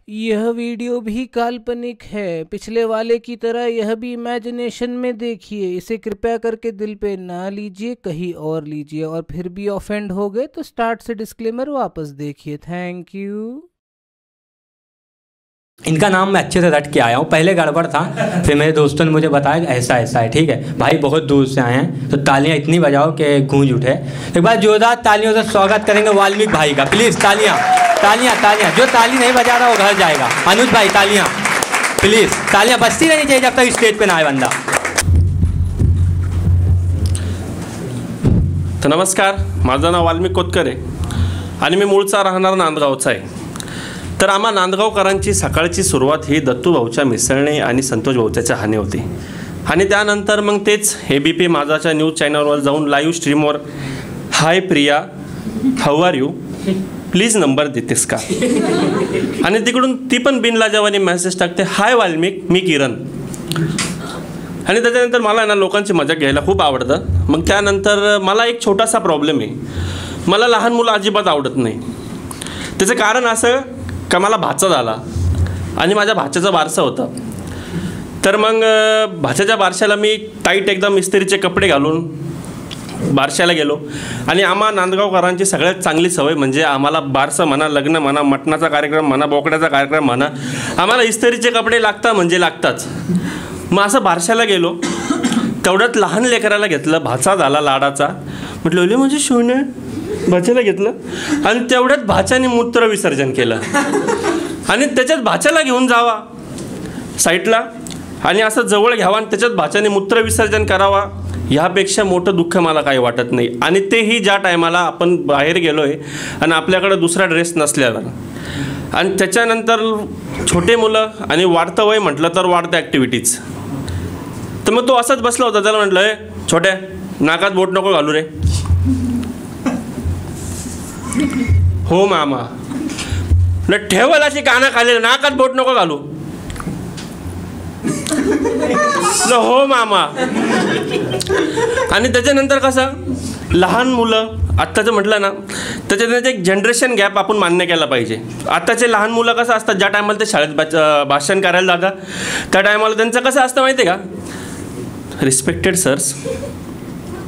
यह वीडियो भी काल्पनिक है। पिछले वाले की तरह यह भी इमेजिनेशन में देखिए। इसे कृपया करके दिल पे ना लीजिए, कहीं और लीजिए। और फिर भी ऑफेंड हो गए तो स्टार्ट से डिस्क्लेमर वापस देखिए। Thank you. इनका नाम मैं अच्छे से रट के आया हूँ। पहले गड़बड़ था, फिर मेरे दोस्तों ने मुझे बताया कि ऐसा ऐसा है। ठीक है भाई, बहुत दूर से आए हैं तो तालियां इतनी बजाओ कि गूंज उठे। एक बार जोरदार तालियों से स्वागत करेंगे वाल्मीकि भाई का। प्लीज़ तालियां तालियां तालियां। जो ताली नहीं बजा रहा वो घर जाएगा। अनुज भाई तालियां प्लीज़। तालियां बजती रहनी चाहिए जब तक स्टेज पे ना आए बंदा। तर नमस्कार, माझं नाव वाल्मिक कोतकर आहे आणि मी मूळचा राहणार नांदगावचा आहे। तर आम्हा नांदगावकरांची सकाळची सुरुवात ही दत्तूभाऊच्या मिसळणे आणि संतोष भाऊच्या चहाने होती आणि त्यानंतर मग तेच ABP माझाच्या न्यूज चॅनलवर जाऊन लाईव्ह स्ट्रीमवर hi Priya, how are you, please number देतेस का, आणि तिकडून ती पण बिनलाजवानी मेसेज टाकते, हाय वाल्मिक, मी किरण। आणि त्याच्यानंतर मला ना लोकांची मजा घ्यायला खूप आवडतं। मग त्यानंतर मला एक छोटासा प्रॉब्लेम आहे, मला लहान मुलं अजिबात आवडत नाही। त्याचं कारण असं का मला भाचा झाला आणि माझ्या भाच्याचं बारसं होतं। तर मग भाच्याच्या बारशाला मी टाईट एकदम इस्त्रीचे कपडे घालून बारशाला गेलो आणि आम्हा नांदगावकरांची सगळ्यात चांगली सवय म्हणजे आम्हाला बारसं म्हणा, लग्न म्हणा, मटणाचा कार्यक्रम म्हणा, बोकड्याचा कार्यक्रम म्हणा, आम्हाला इस्त्रीचे कपडे लागतात म्हणजे लागताच। मग असं बारशाला गेलो, तेवढ्यात लहान लेकराला घेतलं, भाचा झाला लाडाचा। म्हटलं ओले म्हणजे शिवणे भाच्याला घेतलं आणि तेवढ्यात भाच्याने मूत्र विसर्जन केलं आणि त्याच्यात भाच्याला घेऊन जावा साईडला आणि असं जवळ घ्यावा आणि त्याच्यात भाच्याने मूत्र विसर्जन करावा, ह्यापेक्षा मोठं दुःख मला काही वाटत नाही। आणि तेही ज्या टायमाला आपण बाहेर गेलो आहे आणि आपल्याकडे दुसरा ड्रेस नसल्यावर। आणि त्याच्यानंतर छोटे मुलं आणि वाढतं वय म्हटलं तर वाढतं ॲक्टिव्हिटीज। तर मग तो असाच बसला होता, त्याला म्हटलं ए छोट्या, नाकात बोट नको घालू रे। हो मामा, ठेवल अशी काना खाली, नाकात बोट नको घालू। हो मामा। आणि त्याच्यानंतर कसं लहान मुलं आत्ताचं म्हटलं ना, त्याच्यात एक जनरेशन गॅप आपण मान्य केला पाहिजे। आत्ताचे लहान मुलं कसं असतात, ज्या टायमाला ते शाळेत भाषण करायला जातात त्या टायमाला त्यांचं कसं असतं माहिती आहे का, respected sirs,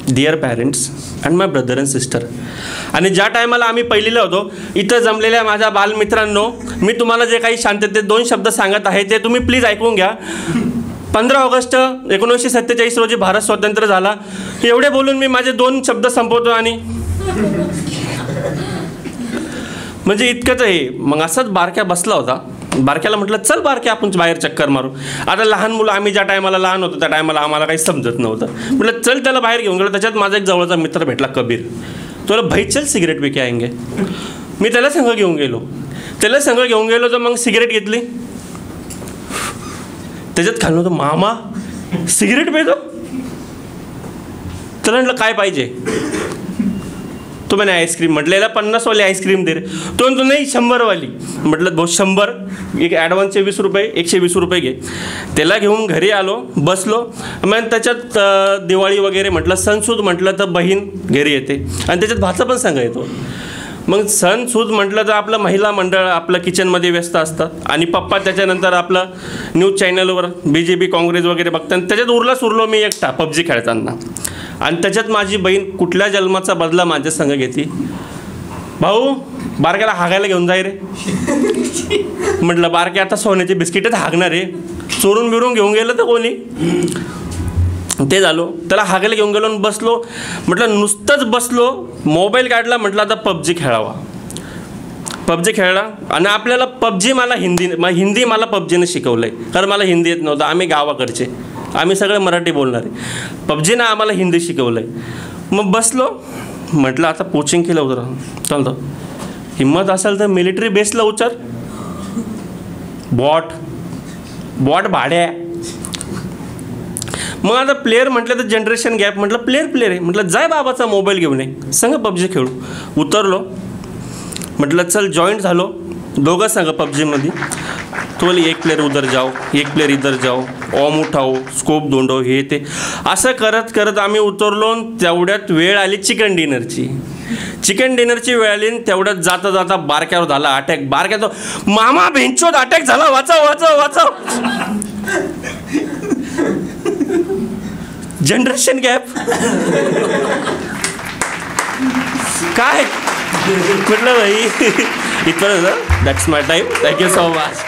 dear parents and my brother and sister. आणि ज्या टायमाला आम्ही पहिलीला होतो, इथं जमलेल्या माझ्या बालमित्रांनो, मी तुम्हाला जे काही शांततेत 2 शब्द सांगत आहे ते तुम्ही प्लीज ऐकून घ्या। 15 ऑगस्ट 1947 रोजी भारत स्वतंत्र झाला, एवढे बोलून मी माझे 2 शब्द संपवतो आणि म्हणजे इतकंच आहे। मग असाच बारक्या बसला होता, बारक्याला म्हटलं चल बारक्या आपण बाहेर चक्कर मारू। आता लहान मुलं, आम्ही ज्या टायमाला लहान होतो त्या टायमाला आम्हाला काही समजत नव्हतं, म्हटलं चल त्याला बाहेर घेऊन गेलो। त्याच्यात माझा एक जवळचा मित्र भेटला कबीर, तुला भाई चल सिगरेट पी के आएंगे। मी त्याला संघ घेऊन गेलो, तर मग सिगरेट घेतली, त्याच्यात खाल्लं होतं मामा सिगरेट पेतो। त्याला म्हटलं काय पाहिजे, तो मैंने आईस्क्रीम, म्हटलं याला 50 वाली आईस्क्रीम दे रे। तो नाही 100 वाली। म्हटलं भाऊ 100, एक ॲडव्हान्सचे 20 रुपये, 120 रुपये घे। त्याला घेऊन घरी आलो, बसलो। मग त्याच्यात दिवाळी वगैरे म्हटलं, सणसूद म्हटलं तर बहीण घरी येते आणि त्याच्यात भाचा पण संघ येतो। मग सणसूद म्हटलं तर आपलं महिला मंडळ आपलं किचनमध्ये व्यस्त असतात आणि पप्पा त्याच्यानंतर आपलं न्यूज चॅनलवर BJP काँग्रेस वगैरे बघतात। त्याच्यात उरलो मी एकटा PUBG खेळताना आणि त्याच्यात माझी बहीण कुठल्या जन्माचा बदला माझ्या संग घेते, भाऊ बारक्याला हागायला घेऊन जाय रे। म्हटलं बारक्या आता सोन्याची बिस्किटच हागणार आहे, चोरून बिरून घेऊन गेलं तर कोणी, ते झालो। त्याला हागायला घेऊन गेलो आणि बसलो, म्हटलं नुसतंच बसलो, मोबाईल काढला, म्हटलं आता PUBG खेळावा। PUBG खेळला आणि आपल्याला PUBG मला हिंदी मला PUBGने शिकवलं आहे, कारण मला हिंदी येत नव्हतं। आम्ही गावाकडचे, आम्ही सगळे मराठी बोलणारे, PUBGनं आम्हाला हिंदी शिकवलं आहे। मग बसलो, म्हटलं आता कोचिंग केलं होतं, चालतं हिम्मत असेल तर मिलिटरी बेसला उचल, बॉट भाड्या। मग आता प्लेअर म्हटलं तर जनरेशन गॅप, म्हटलं प्लेअर आहे, म्हटलं जाय बाबाचा मोबाईल घेऊन ये, संग PUBG खेळू। उतरलो, म्हटलं चल जॉईंट झालो, दोघं संग PUBGमध्ये। तो बोले एक प्लेयर उधर जाओ, एक प्लेयर इधर जाओ, ऑम उठाओ, स्कोप दोंडो, हे ते असं करत करत आम्ही उतरलो। तेवढ्यात वेळ आली चिकन डिनरची। चिकन डिनरची वेळ आली, तेवढ्यात जाता जाता बारक्यावर झाला अटॅक. बारक्या तो मामा भेंचोत अटॅक झाला, वाचव वाचव वाचव. Generation gap. काय म्हटलं भाई. इथपर्यंत. That's my time. Thank you so much.